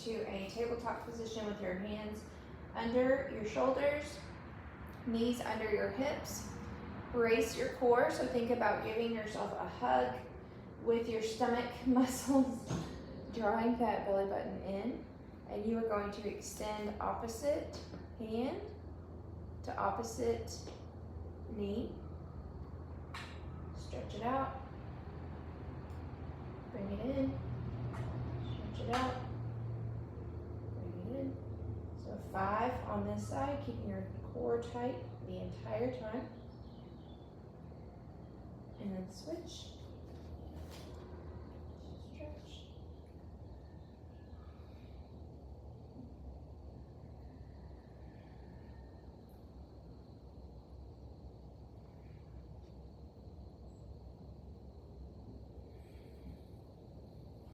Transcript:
to a tabletop position with your hands under your shoulders, knees under your hips. Brace your core, so think about giving yourself a hug with your stomach muscles, drawing that belly button in, and you are going to extend opposite hand to opposite knee. Stretch it out. Bring it in. Stretch it out. Bring it in. So 5 on this side, keeping your core tight the entire time. And then switch.